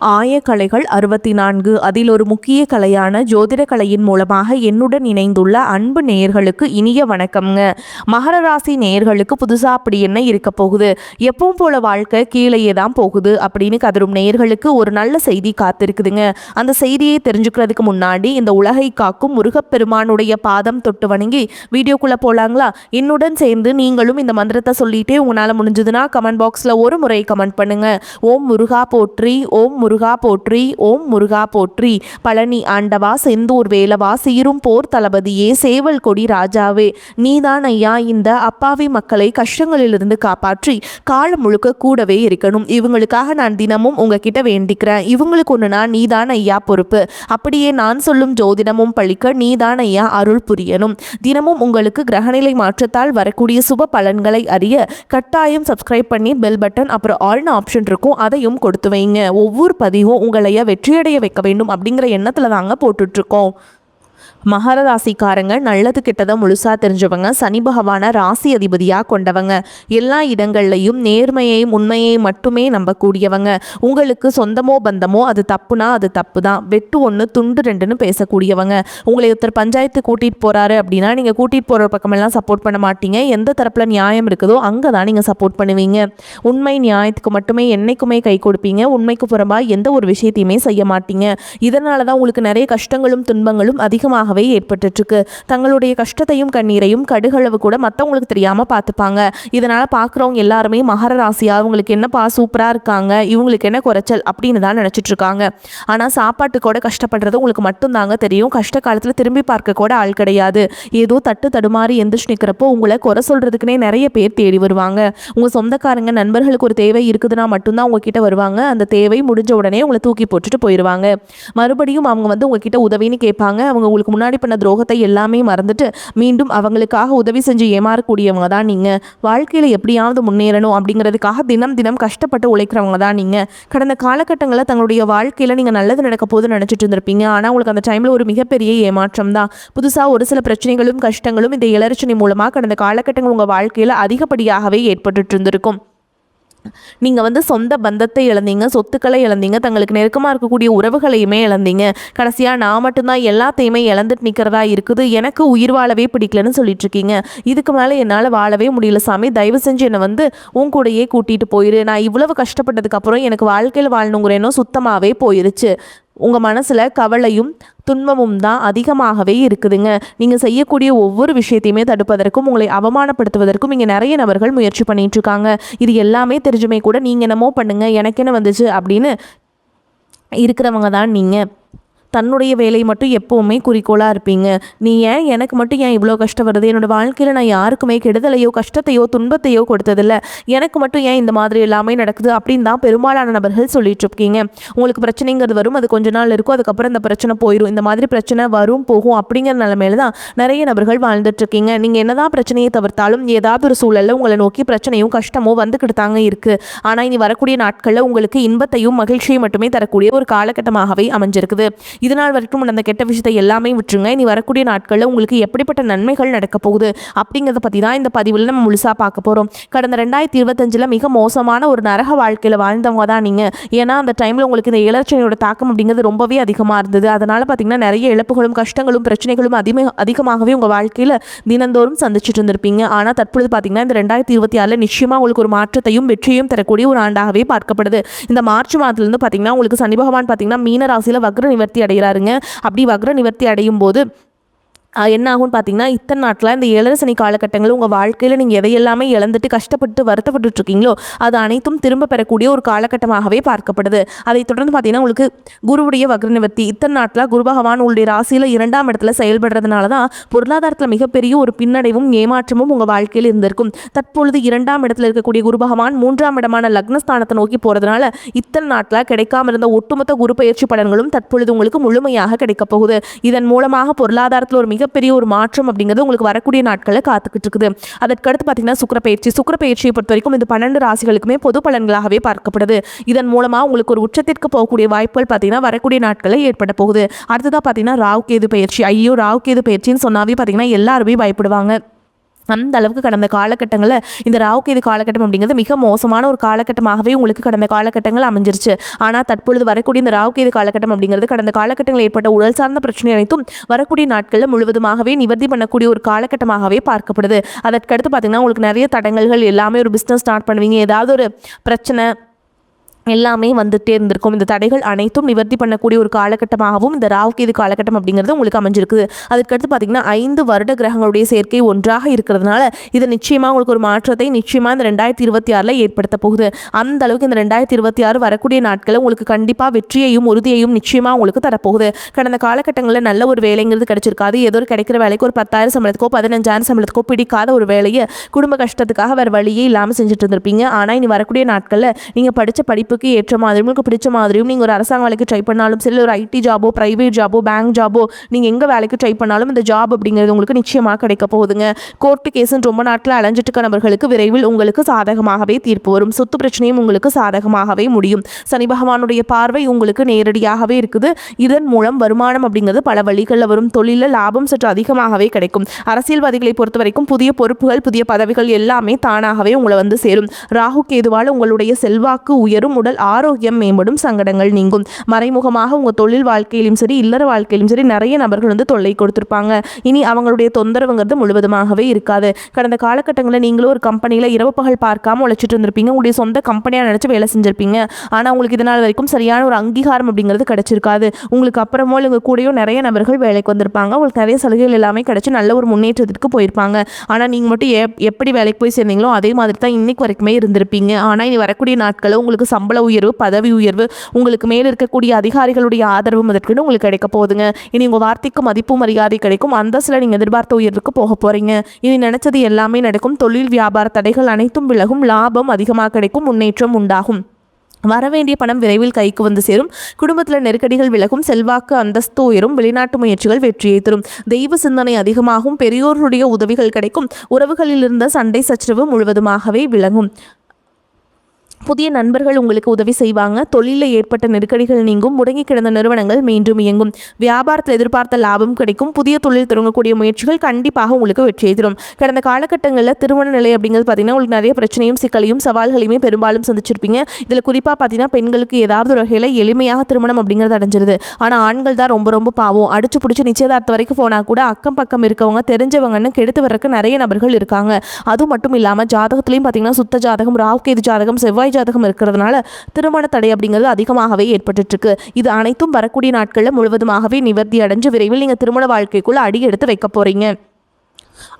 ஆயக்கலைகள் 64 அதில் ஒரு முக்கிய கலையான ஜோதிட கலையின் மூலமாக என்னுடன் இணைந்துள்ள அன்பு நேயர்களுக்கு இனிய வணக்கம்ங்க. மகர ராசி நேயர்களுக்கு புதுசாக அப்படி என்ன இருக்க போகுது, எப்பவும் போல வாழ்க்கை கீழேயே தான் போகுது அப்படின்னு கதரும் நேயர்களுக்கு ஒரு நல்ல செய்தி காத்திருக்குதுங்க. அந்த செய்தியை தெரிஞ்சுக்கிறதுக்கு முன்னாடி இந்த உலகை காக்கும் முருகப்பெருமானுடைய பாதம் தொட்டு வணங்கி வீடியோக்குள்ளே போகலாங்களா? என்னுடன் சேர்ந்து நீங்களும் இந்த மந்திரத்தை சொல்லிட்டே உங்களால் முடிஞ்சதுன்னா கமெண்ட் பாக்ஸில் ஒரு முறை கமெண்ட் பண்ணுங்க. ஓம் முருகா போற்றி, ஓம் முருகா போற்றி, ஓம் முருகா போற்றி. பழனி ஆண்டவா, செந்தூர் வேலவா, சீரும் போர் தளபதியே, சேவல் கொடி ராஜாவே, நீதான் ஐயா இந்த அப்பாவி மக்களை கஷ்டங்களிலிருந்து காப்பாற்றி காலம் முழுக்க கூடவே இருக்கணும். இவங்களுக்காக நான் தினமும் உங்ககிட்ட வேண்டிக்கிறேன். இவங்களுக்கு ஒன்றுனா நீதான் ஐயா பொறுப்பு. அப்படியே நான் சொல்லும் ஜோதிடமும் பழிக்க நீதான் ஐயா அருள் புரியணும். தினமும் உங்களுக்கு கிரகநிலை மாற்றத்தால் வரக்கூடிய சுப பலன்களை அறிய கட்டாயம் சப்ஸ்கிரைப் பண்ணி பெல் பட்டன் அப்புறம் ஆல்னு ஆப்ஷன் இருக்கும், அதையும் கொடுத்து வைங்க. ஒவ்வொரு பதிவும் உங்களைய வெற்றியடைய வைக்க வேண்டும் அப்படிங்கிற எண்ணத்தில் தாங்க போட்டுட்ருக்கோம். மகர ராசிக்காரங்க நல்லது கெட்டதை முழுசாக தெரிஞ்சவங்க, சனி பகவானை ராசி அதிபதியாக கொண்டவங்க, எல்லா இடங்கள்லையும் நேர்மையையும் உண்மையை மட்டுமே நம்பக்கூடியவங்க. உங்களுக்கு சொந்தமோ பந்தமோ அது தப்புனா அது தப்பு தான், வெட்டு ஒன்று துண்டு ரெண்டுன்னு பேசக்கூடியவங்க. உங்களை ஒருத்தர் பஞ்சாயத்து கூட்டிகிட்டு போகிறாரு அப்படின்னா நீங்கள் கூட்டிகிட்டு போகிற பக்கமெல்லாம் சப்போர்ட் பண்ண மாட்டீங்க. எந்த தரப்பில் நியாயம் இருக்குதோ அங்கே தான் நீங்கள் சப்போர்ட் பண்ணுவீங்க. உண்மை நியாயத்துக்கு மட்டுமே என்னைக்குமே கை கொடுப்பீங்க. உண்மைக்கு புறம்பாக எந்த ஒரு விஷயத்தையுமே செய்ய மாட்டீங்க. இதனால தான் உங்களுக்கு நிறைய கஷ்டங்களும் துன்பங்களும் அதிகமாக ஏற்பட்டுருக்கு. தங்களுடைய கஷ்டத்தையும் கண்ணீரையும் கடுகளவு கூட மற்றவங்களுக்கு தெரியாம பார்த்துப்பாங்க. இதனால பார்க்குறவங்க எல்லாருமே மகர ராசியா அவங்களுக்கு என்னப்பா சூப்பரா இருக்காங்க, இவங்களுக்கு என்ன குறைச்சல் அப்படின்னு தான் நினைச்சிட்டு இருக்காங்க. ஆனா சாப்பாட்டு கூட கஷ்டப்படுறது உங்களுக்கு மட்டும்தாங்க தெரியும். கஷ்ட காலத்துல திரும்பி பார்க்க கூட ஆள் கிடையாது. ஏதோ தட்டு தடுமாறி எந்திரிச்சு நிற்கிறப்போ உங்களை குறை சொல்றதுக்குனே நிறைய பேர் தேடி வருவாங்க. உங்க சொந்தக்காரங்க நண்பர்களுக்கு ஒரு தேவை இருக்குதுன்னா மட்டும்தான் உங்ககிட்ட வருவாங்க. அந்த தேவை முடிஞ்ச உடனே உங்களை தூக்கி போட்டுட்டு போயிடுவாங்க. மறுபடியும் அவங்க உங்ககிட்ட உதவின்னு கேட்பாங்க. அவங்க உங்களுக்கு முன்னாடி பண்ண துரோகத்தை எல்லாமே மறந்துட்டு மீண்டும் அவங்களுக்காக உதவி செஞ்சு ஏமாறக்கூடியவங்க தான் நீங்க. வாழ்க்கையில எப்படியாவது முன்னேறணும் அப்படிங்கிறதுக்காக தினம் தினம் கஷ்டப்பட்டு உழைக்கிறவங்க தான் நீங்க. கடந்த காலகட்டங்களில் தங்களுடைய வாழ்க்கையில நீங்க நல்லது நடக்க போது நினைச்சிட்டு இருந்திருப்பீங்க. ஆனா உங்களுக்கு அந்த டைம்ல ஒரு மிகப்பெரிய ஏமாற்றம் தான். புதுசா ஒரு சில பிரச்சனைகளும் கஷ்டங்களும் இந்த இளர்ச்சனை மூலமா கடந்த காலகட்டங்கள் உங்க வாழ்க்கையில அதிகப்படியாகவே ஏற்பட்டு இருந்திருக்கும். நீங்கள் சொந்த பந்தத்தை இழந்தீங்க, சொத்துக்களை இழந்தீங்க, தங்களுக்கு நெருக்கமாக இருக்கக்கூடிய உறவுகளையுமே இழந்தீங்க. கடைசியாக நான் மட்டும்தான் எல்லாத்தையுமே இழந்துட்டு நிற்கிறதா இருக்குது, எனக்கு உயிர் வாழவே பிடிக்கலன்னு சொல்லிட்டு இருக்கீங்க. இதுக்கு மேலே என்னால் வாழவே முடியல சாமி, தயவு செஞ்சு என்னை உன் கூடையே கூட்டிகிட்டு போயிரு. நான் இவ்வளவு கஷ்டப்பட்டதுக்கப்புறம் எனக்கு வாழ்க்கையில் வாழணுங்கிற எண்ணம் சுத்தமாகவே போயிருச்சு. உங்கள் மனசில் கவலையும் துன்பமும் தான் அதிகமாகவே இருக்குதுங்க. நீங்கள் செய்யக்கூடிய ஒவ்வொரு விஷயத்தையுமே தடுப்பதற்கும் உங்களை அவமானப்படுத்துவதற்கும் இங்கே நிறைய நபர்கள் முயற்சி பண்ணிட்டு இருக்காங்க. இது எல்லாமே தெரிஞ்சுமே கூட நீங்கள் என்னமோ பண்ணுங்க எனக்கு என்ன வந்துச்சு அப்படின்னு இருக்கிறவங்க தான் நீங்கள். தன்னுடைய வேலை மட்டும் எப்போவுமே குறிக்கோளாக இருப்பீங்க. நீ ஏன் எனக்கு மட்டும் ஏன் இவ்வளோ கஷ்டம் வருது, என்னோடய வாழ்க்கையில் நான் யாருக்குமே கெடுதலையோ கஷ்டத்தையோ துன்பத்தையோ கொடுத்ததில்ல, எனக்கு மட்டும் ஏன் இந்த மாதிரி எல்லாமே நடக்குது அப்படின்னு தான் பெரும்பாலான நபர்கள் சொல்லிட்டு இருக்கீங்க. உங்களுக்கு பிரச்சனைங்கிறது வரும், அது கொஞ்ச நாள் இருக்கும், அதுக்கப்புறம் இந்த பிரச்சனை போயிடும். இந்த மாதிரி பிரச்சனை வரும் போகும் அப்படிங்கிற நிலைமையில தான் நிறைய நபர்கள் வாழ்ந்துட்டு இருக்கீங்க. நீங்கள் என்னதான் பிரச்சனையை தவிர்த்தாலும் ஏதாவது ஒரு சூழலில் உங்களை நோக்கி பிரச்சனையும் கஷ்டமோ வந்துக்கிட்டு தாங்க இருக்குது. ஆனால் இனி வரக்கூடிய நாட்களில் உங்களுக்கு இன்பத்தையும் மகிழ்ச்சியும் மட்டுமே தரக்கூடிய ஒரு காலகட்டமாகவே அமைஞ்சிருக்குது. இதனால் வரைக்கும் அந்த கெட்ட விஷயத்தை எல்லாமே விட்டுருங்க. இனி வரக்கூடிய நாட்களில் உங்களுக்கு எப்படிப்பட்ட நன்மைகள் நடக்க போகுது அப்படிங்கிறத பற்றி தான் இந்த பதிவில் நம்ம முழுசாக பார்க்க போகிறோம். கடந்த 2025 மிக மோசமான ஒரு நரக வாழ்க்கையில் வாழ்ந்தவங்க தான் நீங்கள். ஏன்னா அந்த டைமில் உங்களுக்கு இந்த இளர்ச்சியோட தாக்கம் அப்படிங்கிறது ரொம்பவே அதிகமாக இருந்தது. அதனால் பார்த்திங்கன்னா நிறைய இழப்புகளும் கஷ்டங்களும் பிரச்சனைகளும் அதிகமாகவே உங்கள் வாழ்க்கையில் தினந்தோறும் சந்திச்சுட்டு இருந்திருப்பீங்க. ஆனால் தற்பொழுது பார்த்திங்கன்னா இந்த 2026 நிச்சயமாக உங்களுக்கு ஒரு மாற்றத்தையும் வெற்றியும் தரக்கூடிய ஒரு ஆண்டாகவே பார்க்கப்படுது. இந்த மார்ச் மாதத்துலேருந்து பார்த்திங்கன்னா உங்களுக்கு சனி பகவான் பார்த்திங்கன்னா மீன ராசியில் வக்ர நிவர்த்தி அடைகிறாருங்க. அப்படி வக்ர நிவர்த்தி அடையும் போது என்ன ஆகும்னு பார்த்தீங்கன்னா இத்தனை நாட்டில் இந்த ஏழரை காலகட்டங்களில் உங்கள் வாழ்க்கையில் நீங்கள் எதையெல்லாமே இழந்துட்டு கஷ்டப்பட்டு வருத்தப்பட்டுருக்கீங்களோ அது அனைத்தும் திரும்ப பெறக்கூடிய ஒரு காலகட்டமாகவே பார்க்கப்படுது. அதை தொடர்ந்து பார்த்தீங்கன்னா உங்களுக்கு குருவுடைய வக்ர நிவர்த்தி இத்தனை நாட்டில் குரு பகவான் உங்களுடைய ராசியில் 2ஆம் இடத்துல செயல்படுறதுனால தான் பொருளாதாரத்தில் மிகப்பெரிய ஒரு பின்னடைவும் ஏமாற்றமும் உங்கள் வாழ்க்கையில் இருந்திருக்கும். தற்பொழுது 2ஆம் இடத்துல இருக்கக்கூடிய குரு பகவான் 3ஆம் இடமான லக்னஸ்தானத்தை நோக்கி போகிறதுனால இத்தனை நாட்டில் கிடைக்காம இருந்த ஒட்டுமொத்த குரு பயிற்சி பலன்களும் தற்பொழுது உங்களுக்கு முழுமையாக கிடைக்கப் போகுது. இதன் மூலமாக பொருளாதாரத்தில் ஒரு மிகப்பெரிய ஒரு மாற்றம் அப்படிங்கிறது உங்களுக்கு வரக்கூடிய நாட்களில் காத்துக்கிட்டு இருக்குது. அதற்கடுத்து பார்த்தீங்கன்னா சுக்கிரப்பெயர்ச்சியை பொறுத்த வரைக்கும் இந்த 12 ராசிகளுக்குமே பொது பலன்களாகவே பார்க்கப்படுது. இதன் மூலமாக உங்களுக்கு ஒரு உச்சத்திற்கு போகக்கூடிய வாய்ப்புகள் பார்த்தீங்கன்னா வரக்கூடிய நாட்களில் ஏற்பட போகுது. அடுத்ததாக பார்த்தீங்கன்னா ராகு கேது பயிற்சி. ஐயோ ராகு கேது பயிற்சின்னு சொன்னாவே பார்த்தீங்கன்னா எல்லாருமே பயப்படுவாங்க. அந்த அளவுக்கு கடந்த காலகட்டங்களில் இந்த ராகுகேது காலகட்டம் அப்படிங்கிறது மிக மோசமான ஒரு காலகட்டமாகவே உங்களுக்கு கடந்த காலகட்டங்கள் அமைஞ்சிருச்சு. ஆனால் தற்பொழுது வரக்கூடிய இந்த ராகுகேது காலகட்டம் அப்படிங்கிறது கடந்த காலகட்டங்களில் ஏற்பட்ட உடல் சார்ந்த பிரச்சனை அனைத்தும் வரக்கூடிய நாட்களில் முழுவதுமாகவே நிவர்த்தி பண்ணக்கூடிய ஒரு காலகட்டமாகவே பார்க்கப்படுது. அதற்கடுத்து பார்த்தீங்கன்னா உங்களுக்கு நிறைய தடங்கல்கள் எல்லாமே ஒரு பிஸ்னஸ் ஸ்டார்ட் பண்ணுவீங்க, ஏதாவது ஒரு பிரச்சனை எல்லாமே வந்துட்டே இருந்திருக்கும். இந்த தடைகள் அனைத்தும் நிவர்த்தி பண்ணக்கூடிய ஒரு காலகட்டமாகவும் இந்த ராகுகேது காலகட்டம் அப்படிங்கிறது உங்களுக்கு அமைஞ்சிருக்குது. அதுக்கடுத்து பார்த்தீங்கன்னா 5 வருட கிரகங்களுடைய சேர்க்கை ஒன்றாக இருக்கிறதுனால இது நிச்சயமாக உங்களுக்கு ஒரு மாற்றத்தை நிச்சயமாக இந்த 2026 ஏற்படுத்த போகுது. அந்த அளவுக்கு இந்த 2026 வரக்கூடிய நாட்களில் உங்களுக்கு கண்டிப்பாக வெற்றியையும் உறுதியையும் நிச்சயமாக உங்களுக்கு தரப்போகுது. கடந்த காலகட்டங்களில் நல்ல ஒரு வேலைங்கிறது கிடைச்சிருக்காது. ஏதோ ஒரு கிடைக்கிற வேலைக்கு ஒரு 10,000 சம்பளத்துக்கோ 15,000 சம்பளத்துக்கோ பிடிக்காத ஒரு வேலையை குடும்ப கஷ்டத்துக்காக வேறு வழியே இல்லாமல் செஞ்சுட்டு இருந்திருப்பீங்க. ஆனால் இனி வரக்கூடிய நாட்களில் நீங்கள் படித்த படிப்புக்கு ஏற்ற மாதிரியும் உங்களுக்கு பிடிச்ச மாதிரியும் நீங்கள் ஒரு அரசாங்க வேலைக்கு ட்ரை பண்ணாலும் சரி, ஒரு ஐடி ஜாபோ பிரைவேட் ஜாபோ பேங்க் ஜாபோ நீங்கள் எங்கே வேலைக்கு ட்ரை பண்ணாலும் இந்த ஜாப் அப்படிங்கிறது உங்களுக்கு நிச்சயமாக கிடைக்க போகுதுங்க. கோர்ட்டு கேஸுன்னு ரொம்ப நாட்கள் அலைஞ்சிட்டு இருக்க நபர்களுக்கு விரைவில் உங்களுக்கு சாதகமாகவே தீர்ப்பு வரும். சொத்து பிரச்சனையும் உங்களுக்கு சாதகமாகவே முடியும். சனி பகவானுடைய பார்வை உங்களுக்கு நேரடியாகவே இருக்குது. இதன் மூலம் வருமானம் அப்படிங்கிறது பல வழிகளில் வரும். தொழிலில் லாபம் சற்று அதிகமாகவே கிடைக்கும். அரசியல்வாதிகளை பொறுத்த வரைக்கும் புதிய பொறுப்புகள் புதிய பதவிகள் எல்லாமே தானாகவே உங்களை வந்து சேரும். ராகு கேதுவால் உங்களுடைய செல்வாக்கு உயரும், உடல் ஆரோக்கியம் மேம்படும், சங்கடங்கள் நீங்கும். மறைமுகமாக உங்கள் தொழில் வாழ்க்கையிலும் சரி இல்லற வாழ்க்கையிலும் சரி நிறைய நபர்கள் வந்து தொல்லை கொடுத்துருப்பாங்க. இனி அவங்களுடைய தொந்தரவுங்கிறது முழுவதுமாகவே இருக்காது. கடந்த காலகட்டங்களில் நீங்களும் ஒரு கம்பெனியில் இரவு பகல் பார்க்காம உழைச்சிட்டு இருந்திருப்பீங்க. உங்களுடைய சொந்த கம்பெனியாக நினச்சி வேலை செஞ்சிருப்பீங்க. ஆனால் உங்களுக்கு இதனால் வரைக்கும் சரியான ஒரு அங்கீகாரம் அப்படிங்கிறது கிடைச்சிருக்காது. உங்களுக்கு அப்புறமோ உங்கள் கூடயோ நிறைய நபர்கள் வேலைக்கு வந்திருப்பாங்க. உங்களுக்கு நிறைய சலுகைகள் எல்லாமே கிடைச்சி நல்ல ஒரு முன்னேற்றத்திற்கு போயிருப்பாங்க. ஆனால் நீங்கள் மட்டும் எப்படி வேலைக்கு போய் சேர்ந்தீங்களோ அதே மாதிரி தான் இன்னைக்கு வரைக்குமே இருந்திருப்பீங்க. ஆனால் இனி வரக்கூடிய நாட்களில் உங்களுக்கு சம்பள உயர்வு பதவி உயர்வு உங்களுக்கு மேல் இருக்கக்கூடிய அதிகாரிகளுடைய ஆதரவு அதற்கு உங்களுக்கு கிடைக்க போகுதுங்க. இனி உங்கள் வார்த்தைக்கு மதிப்பு மரியாதை கிடைக்கும். அந்தஸ்தில் நீங்கள் எதிர்பார்த்த உயர்வுக்கு போக போகிறீங்க. இனி நினைச்சது எல்லாமே நடக்கும். தொழில் வியாபார தடைகள் அனைத்தும் விலகும். லாபம் அதிகமாக கிடைக்கும். முன்னேற்றம் உண்டாகும். வரவேண்டிய பணம் விரைவில் கைக்கு வந்து சேரும். குடும்பத்தில் நெருக்கடிகள் விலகும். செல்வாக்கு அந்தஸ்து உயரும். வெளிநாட்டு முயற்சிகள் வெற்றியை தரும். தெய்வ சிந்தனை அதிகமாகும். பெரியோருடைய உதவிகள் கிடைக்கும். உறவுகளில் இருந்த சண்டை சச்சரவு முழுவதுமாகவே விலகும். புதிய நண்பர்கள் உங்களுக்கு உதவி செய்வாங்க. தொழிலில் ஏற்பட்ட நெருக்கடிகள் நீங்கும். முடங்கி கிடந்த நிறுவனங்கள் மீண்டும் இயங்கும். வியாபாரத்தில் எதிர்பார்த்த லாபம் கிடைக்கும். புதிய தொழில் தொடங்கக்கூடிய முயற்சிகள் கண்டிப்பாக உங்களுக்கு வெற்றியை தரும். கடந்த காலகட்டங்களில் திருமண நிலை அப்படிங்கிறது பார்த்தீங்கன்னா உங்களுக்கு நிறைய பிரச்சனையும் சிக்கலையும் சவால்களையுமே பெரும்பாலும் சந்திச்சிருப்பீங்க. இதில் குறிப்பாக பார்த்தீங்கன்னா பெண்களுக்கு ஏதாவது ஒரு வகையில் எளிமையாக திருமணம் அப்படிங்கிறது அடைஞ்சிருது. ஆனால் ஆண்கள் தான் ரொம்ப ரொம்ப பாவம். அடிச்சு பிடிச்சி நிச்சயதார்த்த வரைக்கும் போனால் கூட அக்கம் பக்கம் இருக்கவங்க தெரிஞ்சவங்கன்னு கெடுத்து வரக்கு நிறைய நபர்கள் இருக்காங்க. அது மட்டும் இல்லாமல் ஜாதகத்திலையும் பார்த்தீங்கன்னா சுத்த ஜாதகம் ராகுகேது ஜாதகம் செவ்வாய் ஜாதகம் இருக்கிறதுனால திருமண தடை அப்படிங்கிறது அதிகமாகவே ஏற்பட்டு இருக்கு. இது அனைத்தும் வரக்கூடிய நாட்களில் முழுவதுமாகவே நிவர்த்தி அடைஞ்சு விரைவில் நீங்கள் திருமண வாழ்க்கைக்குள்ள அடி எடுத்து வைக்க போறீங்க.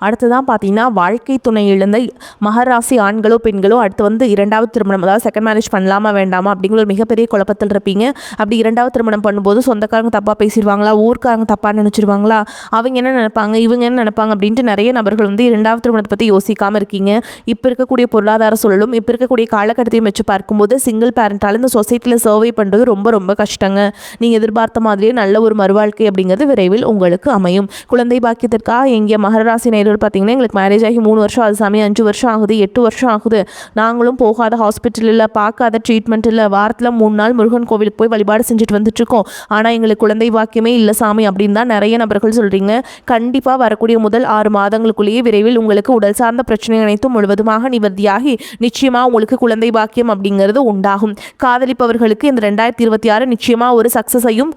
அடுத்ததான் பார்த்தீங்கன்னா வாழ்க்கை துணை இழந்த மகராசி ஆண்களோ பெண்களோ அடுத்து வந்து இரண்டாவது திருமணம் அதாவது செகண்ட் மேரேஜ் பண்ணலாமா வேண்டாமா அப்படிங்கிற ஒரு மிகப்பெரிய குழப்பத்தில் இருப்பீங்க. அப்படி இரண்டாவது திருமணம் பண்ணும்போது சொந்தக்காரங்க தப்பாக பேசிடுவாங்களா, ஊர்க்காரங்க தப்பாக நினச்சிருவாங்களா, அவங்க என்ன நினைப்பாங்க இவங்க என்ன நினைப்பாங்க அப்படின்ட்டு நிறைய நபர்கள் வந்து இரண்டாவது திருமணத்தை பற்றி யோசிக்காமல் இருக்கீங்க. இப்போ இருக்கக்கூடிய பொருளாதார சூழலும் இப்போ இருக்கக்கூடிய காலகட்டத்தையும் வச்சு பார்க்கும்போது சிங்கிள் பேரண்டால் இந்த சொசைட்டியில் சர்வே பண்ணுறது ரொம்ப ரொம்ப கஷ்டங்க. நீங்கள் எதிர்பார்த்த மாதிரியே நல்ல ஒரு மறுவாழ்க்கை அப்படிங்கிறது விரைவில் உங்களுக்கு அமையும். குழந்தை பாக்கியத்திற்காக எங்கே மகராசி நேரில் பார்த்தீங்கன்னா எங்களுக்கு மேரேஜ் ஆகி 3 வருஷம் ஆகுது சாமி, 5 வருஷம் ஆகுது, 8 வருஷம் ஆகுது, நாங்களும் போகாத ஹாஸ்பிட்டல் இல்லை, பார்க்காத ட்ரீட்மெண்ட் இல்லை, வாரத்தில் 3 நாள் முருகன் கோவிலுக்கு போய் வழிபாடு செஞ்சுட்டு வந்துட்டுருக்கோம், ஆனால் எங்களுக்கு குழந்தை பாக்கியமே இல்லை சாமி அப்படின்னு தான் நிறைய நபர்கள் சொல்கிறீங்க. கண்டிப்பாக வரக்கூடிய முதல் 6 மாதங்களுக்குள்ளேயே விரைவில் உங்களுக்கு உடல் சார்ந்த பிரச்சனை அனைத்தும் முழுவதுமாக நிவர்த்தியாகி நிச்சயமாக உங்களுக்கு குழந்தை பாக்கியம் அப்படிங்கிறது உண்டாகும். காதலிப்பவர்களுக்கு இந்த 2026 நிச்சயமாக ஒரு சக்ஸஸையும்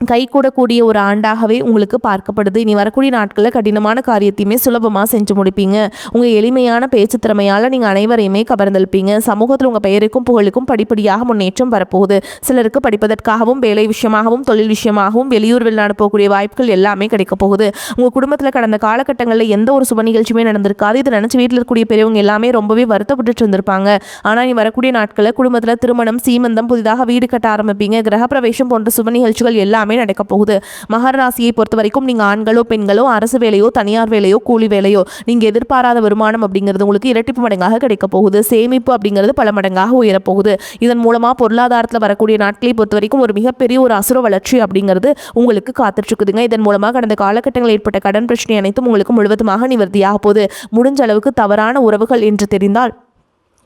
கைகூடக்கூடிய ஒரு ஆண்டாகவே உங்களுக்கு பார்க்கப்படுது. இனி வரக்கூடிய நாட்களில் கடினமான காரியத்தையுமே சுலபமாக செஞ்சு முடிப்பீங்க. உங்கள் எளிமையான பேச்சு திறமையால் நீங்கள் அனைவரையுமே கவர்ந்தெழுப்பீங்க. சமூகத்தில் உங்கள் பெயருக்கும் புகழுக்கும் படிப்படியாக முன்னேற்றம் வரப்போகுது. சிலருக்கு படிப்பதற்காகவும் வேலை விஷயமாகவும் தொழில் விஷயமாகவும் வெளியூர் வெளிநாடு போகக்கூடிய வாய்ப்புகள் எல்லாமே கிடைக்க போகுது. உங்கள் குடும்பத்தில் கடந்த காலகட்டங்களில் எந்த ஒரு சுப நிகழ்ச்சியுமே நடந்திருக்காது. இதை நினச்சி வீட்டில் இருக்கக்கூடிய பெரியவங்க எல்லாமே ரொம்பவே வருத்தப்பட்டு இருந்திருப்பாங்க. ஆனால் இனி வரக்கூடிய நாட்களில் குடும்பத்தில் திருமணம் சீமந்தம் புதிதாக வீடு கட்ட ஆரம்பிப்பீங்க. கிரகப்பிரவேசம் போன்ற சுப நிகழ்ச்சிகள் எல்லாமே நடக்க போகுது. மகர ராசியை பொறுத்த வரைக்கும் நீங்க ஆண்களோ பெண்களோ அரசு வேலையோ தனியார் வேலையோ கூலி வேலையோ நீங்க எதிர்பாராத வருமானம் அப்படிங்கிறது உங்களுக்கு இரட்டிப்பு மடங்காக கிடைக்க போகுது. சேமிப்பு அப்படிங்கிறது பல மடங்காக உயரப்போகுது. இதன் மூலமா பொருளாதாரத்தில் வரக்கூடிய நாட்களை பொறுத்த வரைக்கும் ஒரு மிகப்பெரிய ஒரு அசுர வளர்ச்சி அப்படிங்கிறது உங்களுக்கு காத்துட்டு இருக்குதுங்க. இதன் மூலமாக கடந்த காலகட்டங்களில் ஏற்பட்ட கடன் பிரச்சனை அனைத்தும் உங்களுக்கு முழுவதுமாக நிவர்த்தியாக போகுது. முடிஞ்ச அளவுக்கு தவறான உறவுகள் என்று தெரிந்தால்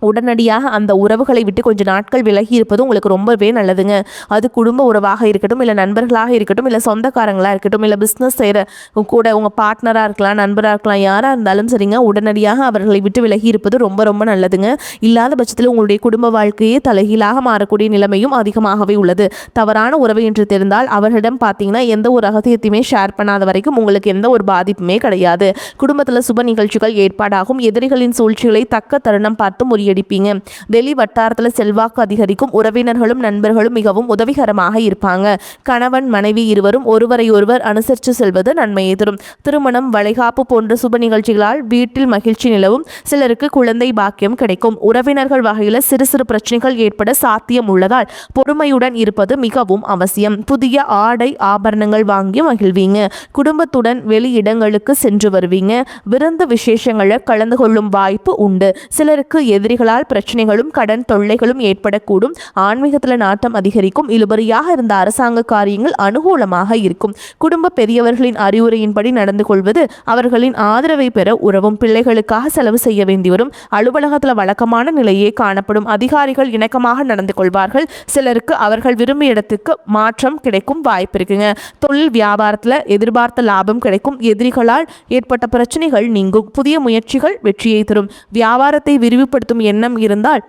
உடனடியாக அந்த உறவுகளை விட்டு கொஞ்சம் நாட்கள் விலகி இருப்பது உங்களுக்கு ரொம்பவே நல்லதுங்க. அது குடும்ப உறவாக இருக்கட்டும், இல்லை நண்பர்களாக இருக்கட்டும், இல்லை சொந்தக்காரங்களாக இருக்கட்டும், இல்லை பிஸ்னஸ் செய்கிற கூட உங்கள் பார்ட்னராக இருக்கலாம், நண்பராக இருக்கலாம், யாராக இருந்தாலும் சரிங்க, உடனடியாக அவர்களை விட்டு விலகி இருப்பது ரொம்ப ரொம்ப நல்லதுங்க. இல்லாத பட்சத்தில் உங்களுடைய குடும்ப வாழ்க்கையே தலைகீழாக மாறக்கூடிய நிலைமையும் அதிகமாகவே உள்ளது. தவறான உறவு என்று தெரிந்தால் அவர்களிடம் பார்த்தீங்கன்னா எந்த ஒரு ரகசியத்தையுமே ஷேர் பண்ணாத வரைக்கும் உங்களுக்கு எந்த ஒரு பாதிப்புமே கிடையாது. குடும்பத்தில் சுப நிகழ்ச்சிகள் ஏற்பாடாகும். எதிரிகளின் சூழ்ச்சிகளை தக்க தருணம் பார்த்து முறியடிப்பீங்க. வெளி வட்டாரத்தில் செல்வாக்கு அதிகரிக்கும். உறவினர்களும் நண்பர்களும் மிகவும் உதவிகரமாக இருப்பாங்க. கணவன் மனைவி இருவரும் ஒருவரை ஒருவர் அனுசரித்து செல்வது நன்மையை தரும். திருமணம், வளைகாப்பு போன்ற சுப நிகழ்ச்சிகளால் வீட்டில் மகிழ்ச்சி நிலவும். சிலருக்கு குழந்தை பாக்கியம் கிடைக்கும். உறவினர்கள் வகையில் சிறு சிறு பிரச்சனைகள் ஏற்பட சாத்தியம் உள்ளதால் பொறுமையுடன் இருப்பது மிகவும் அவசியம். புதிய ஆடை ஆபரணங்கள் வாங்கி மகிழ்வீங்க. குடும்பத்துடன் வெளி இடங்களுக்கு சென்று வருவீங்க. விருந்து விசேஷங்களை கலந்து கொள்ளும் வாய்ப்பு உண்டு. சிலருக்கு எதிரிகளால் பிரச்சனைகளும் கடன் தொல்லைகளும் ஏற்படக்கூடும். ஆன்மீகத்தில் நாட்டம் அதிகரிக்கும். இழுபறியாக இருந்த அரசாங்க காரியங்கள் அனுகூலமாக இருக்கும். குடும்ப பெரியவர்களின் அறிவுரையின்படி நடந்து கொள்வது அவர்களின் ஆதரவை பெற உறவும். பிள்ளைகளுக்காக செலவு செய்ய வேண்டி வரும். அலுவலகத்தில் வழக்கமான நிலையே காணப்படும். அதிகாரிகள் இணக்கமாக நடந்து கொள்வார்கள். சிலருக்கு அவர்கள் விரும்பிய இடத்துக்கு மாற்றம் கிடைக்கும் வாய்ப்பு இருக்குங்க. தொழில் வியாபாரத்தில் எதிர்பார்த்த லாபம் கிடைக்கும். எதிரிகளால் ஏற்பட்ட பிரச்சனைகள் நீங்கும். புதிய முயற்சிகள் வெற்றியை தரும். வியாபாரத்தை விரிவுபடுத்தும் எண்ணம் இருந்தால்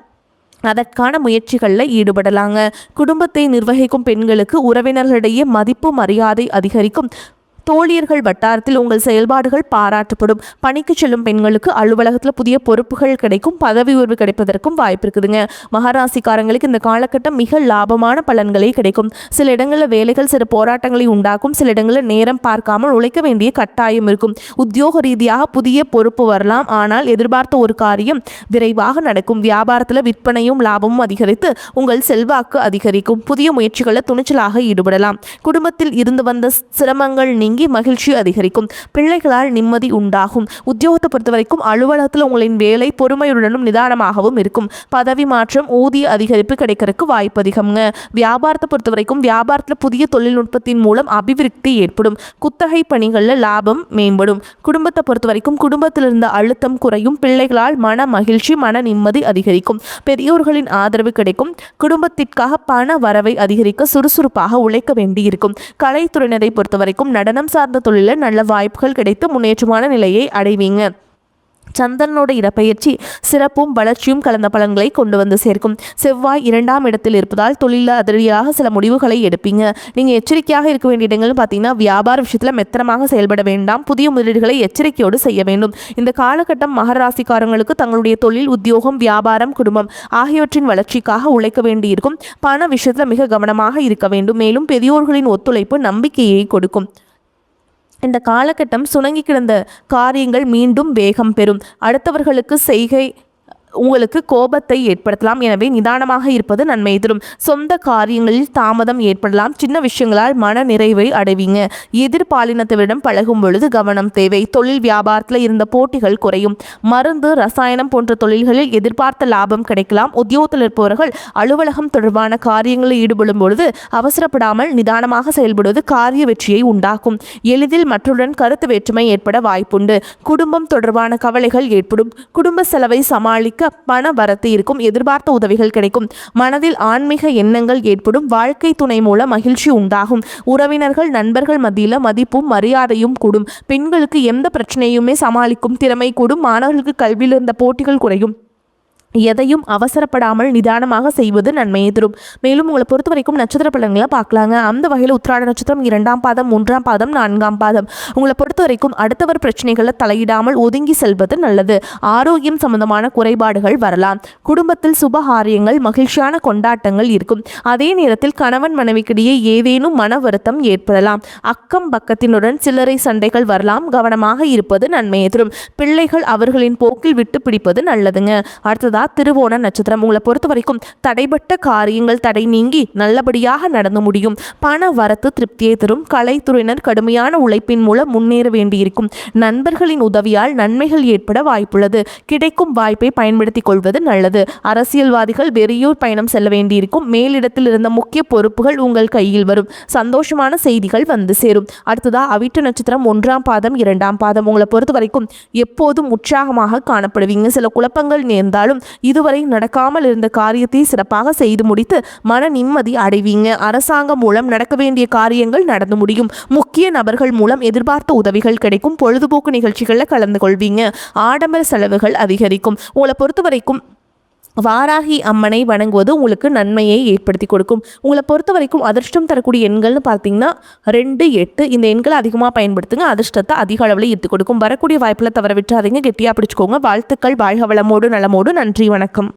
அதற்கான முயற்சிகளில் ஈடுபடலாங்க. குடும்பத்தை நிர்வகிக்கும் பெண்களுக்கு உறவினர்களிடையே மதிப்பு மரியாதை அதிகரிக்கும். தோழியர்கள் வட்டாரத்தில் உங்கள் செயல்பாடுகள் பாராட்டப்படும். பணிக்கு செல்லும் பெண்களுக்கு அலுவலகத்தில் புதிய பொறுப்புகள் கிடைக்கும். பதவி உயர்வு கிடைப்பதற்கும் வாய்ப்பு இருக்குதுங்க. மகராசிக்காரங்களுக்கு இந்த காலகட்டம் மிக லாபமான பலன்களே கிடைக்கும். சில இடங்களில் வேலைகள் சில போராட்டங்களை உண்டாக்கும். சில இடங்களில் நேரம் பார்க்காமல் உழைக்க வேண்டிய கட்டாயம் இருக்கும். உத்தியோக ரீதியாக புதிய பொறுப்பு வரலாம். ஆனால் எதிர்பார்த்த ஒரு காரியம் விரைவாக நடக்கும். வியாபாரத்தில் விற்பனையும் லாபமும் அதிகரித்து உங்கள் செல்வாக்கு அதிகரிக்கும். புதிய முயற்சிகளில் துணிச்சலாக ஈடுபடலாம். குடும்பத்தில் இருந்து வந்த சிரமங்கள் நீங்கி மகிழ்ச்சி அதிகரிக்கும். பிள்ளைகளால் நிம்மதி உண்டாகும். உத்தியோகத்தை பொறுத்த வரைக்கும் அலுவலகத்தில் உங்களின் வேலை பொறுமையுடனும் நிதானமாகவும் இருக்கும். பதவி மாற்றம், ஊதிய அதிகரிப்பு கிடைக்கிறதுக்கு வாய்ப்பு அதிகம்ங்க. வியாபாரத்தை பொறுத்த வரைக்கும் வியாபாரத்தில் புதிய தொழில்நுட்பத்தின் மூலம் அபிவிருத்தி ஏற்படும். குத்தகை பணிகளில் லாபம் மேம்படும். குடும்பத்தை பொறுத்த வரைக்கும் குடும்பத்தில் இருந்த அழுத்தம் குறையும். பிள்ளைகளால் மன மகிழ்ச்சி, மன நிம்மதி அதிகரிக்கும். பெரியோர்களின் ஆதரவு கிடைக்கும். குடும்பத்திற்காக பண வரவை அதிகரிக்க சுறுசுறுப்பாக உழைக்க வேண்டியிருக்கும். கலைத்துறையினரை பொறுத்த வரைக்கும் நடனம் சார்ந்த தொழிலில் நல்ல வாய்ப்புகள் கிடைத்து முன்னேற்றமான நிலையை அடைவீங்க. சந்திரனோட இடப்பெயர்ச்சி சிறப்பும் வளர்ச்சியும் கலந்த பலன்களை கொண்டு வந்து சேர்க்கும். செவ்வாய் 2ஆம் இடத்தில் இருப்பதால் தொழிலில் அதிரடியாக சில முடிவுகளை எடுப்பீங்க. நீங்கள் எச்சரிக்கையாக இருக்க வேண்டிய இடங்கள்னு பார்த்தீங்கன்னா வியாபார விஷயத்தில் மெத்தனமாக செயல்பட வேண்டாம். புதிய முதலீடுகளை எச்சரிக்கையோடு செய்ய வேண்டும். இந்த காலகட்டம் மகர ராசிக்காரங்களுக்கு தங்களுடைய தொழில், உத்தியோகம், வியாபாரம், குடும்பம் ஆகியவற்றின் வளர்ச்சிக்காக உழைக்க வேண்டியிருக்கும். பண விஷயத்தில் மிக கவனமாக இருக்க வேண்டும். மேலும் பெரியோர்களின் ஒத்துழைப்பு நம்பிக்கையை கொடுக்கும். இந்த காலகட்டம் சுணங்கி கிடந்த காரியங்கள் மீண்டும் வேகம் பெறும். அடுத்தவர்களுக்கு செய்கை உங்களுக்கு கோபத்தை ஏற்படுத்தலாம். எனவே நிதானமாக இருப்பது நன்மை தரும். சொந்த காரியங்களில் தாமதம் ஏற்படலாம். சின்ன விஷயங்களால் மன நிறைவை அடைவீங்க. எதிர்பாலினத்தவரிடம் பழகும் பொழுது கவனம் தேவை. தொழில் வியாபாரத்தில் இருந்த போட்டிகள் குறையும். மருந்து, ரசாயனம் போன்ற தொழில்களில் எதிர்பார்த்த லாபம் கிடைக்கலாம். உத்தியோகத்தில் இருப்பவர்கள் அலுவலகம் தொடர்பான காரியங்களில் ஈடுபடும் பொழுது அவசரப்படாமல் நிதானமாக செயல்படுவது காரிய வெற்றியை உண்டாக்கும். எளிதில் மற்றவுடன் கருத்து வேற்றுமை ஏற்பட வாய்ப்புண்டு. குடும்பம் தொடர்பான கவலைகள் ஏற்படும். குடும்ப செலவை சமாளிக்க பண வரத்து இருக்கும். எதிர்பார்த்த உதவிகள் கிடைக்கும். மனதில் ஆன்மீக எண்ணங்கள் ஏற்படும். வாழ்க்கை துணை மூலம் மகிழ்ச்சி உண்டாகும். உறவினர்கள், நண்பர்கள் மத்தியில் மதிப்பும் மரியாதையும் கூடும். பெண்களுக்கு எந்த பிரச்சனையுமே சமாளிக்கும் திறமை கூடும். மாணவர்களுக்கு கல்வியில் இருந்த போட்டிகள் குறையும். எதையும் அவசரப்படாமல் நிதானமாக செய்வது நன்மையை தரும். மேலும் உங்களை பொறுத்த வரைக்கும் நட்சத்திர பலன்களை பார்க்கலாங்க. அந்த வகையில் உத்திராட நட்சத்திரம் 2ஆம் பாதம், 3ஆம் பாதம், 4ஆம் பாதம். உங்களை பொறுத்த வரைக்கும் அடுத்தவர் பிரச்சனைகளை தலையிடாமல் ஒதுங்கி செல்வது நல்லது. ஆரோக்கியம் சம்பந்தமான குறைபாடுகள் வரலாம். குடும்பத்தில் சுபகாரியங்கள், மகிழ்ச்சியான கொண்டாட்டங்கள் இருக்கும். அதே நேரத்தில் கணவன் மனைவிக்கிடையே ஏதேனும் மன வருத்தம் ஏற்படலாம். அக்கம் பக்கத்தினுடன் சில்லறை சண்டைகள் வரலாம். கவனமாக இருப்பது நன்மையை தரும். பிள்ளைகள் அவர்களின் போக்கில் விட்டு பிடிப்பது நல்லதுங்க. அடுத்ததா திருவோண நட்சத்திரம். உங்களை பொறுத்த வரைக்கும் தடைப்பட்ட காரியங்கள் தடை நீங்கி நல்லபடியாக நடந்து முடியும். பண வரத்து திருப்தியை தரும். கலைத்துறையினர் கடுமையான உழைப்பின் மூலம் முன்னேற வேண்டியிருக்கும். நண்பர்களின் உதவியால் நன்மைகள் ஏற்பட வாய்ப்புள்ளது. கிடைக்கும் வாய்ப்பை பயன்படுத்திக் கொள்வது நல்லது. அரசியல்வாதிகள் வெளியூர் பயணம் செல்ல வேண்டியிருக்கும். மேலிடத்தில் இருந்த முக்கிய பொறுப்புகள் உங்கள் கையில் வரும். சந்தோஷமான செய்திகள் வந்து சேரும். அடுத்ததா அவிட்ட நட்சத்திரம் 1ஆம் பாதம், 2ஆம் பாதம். உங்களை பொறுத்த வரைக்கும் எப்போதும் உற்சாகமாக காணப்படுவீங்க. சில குழப்பங்கள் நேர்ந்தாலும் இதுவரை நடக்காமல் இருந்த காரியத்தை சிறப்பாக செய்து முடித்து மன நிம்மதி அடைவீங்க. அரசாங்கம் மூலம் நடக்க வேண்டிய காரியங்கள் நடந்து முடியும். முக்கிய நபர்கள் மூலம் எதிர்பார்த்த உதவிகள் கிடைக்கும். பொழுதுபோக்கு நிகழ்ச்சிகளில் கலந்து கொள்வீங்க. ஆடம்பர செலவுகள் அதிகரிக்கும். உங்களை பொறுத்த வரைக்கும் வாராகி அம்மனை வணங்குவது உங்களுக்கு நன்மையை ஏற்படுத்தி கொடுக்கும். உங்களை பொறுத்த வரைக்கும் அதிர்ஷ்டம் தரக்கூடிய எண்கள்னு பார்த்தீங்கன்னா 2, 8 இந்த எண்களை அதிகமாக பயன்படுத்துங்க. அதிர்ஷ்டத்தை அதிக அளவில் ஈர்த்து கொடுக்கும். வரக்கூடிய வாய்ப்பில் தவற விட்டுறாதீங்க. கெட்டியாக பிடிச்சிக்கோங்க. வாழ்த்துக்கள். வாழ்க வளமோடு நலமோடு. நன்றி, வணக்கம்.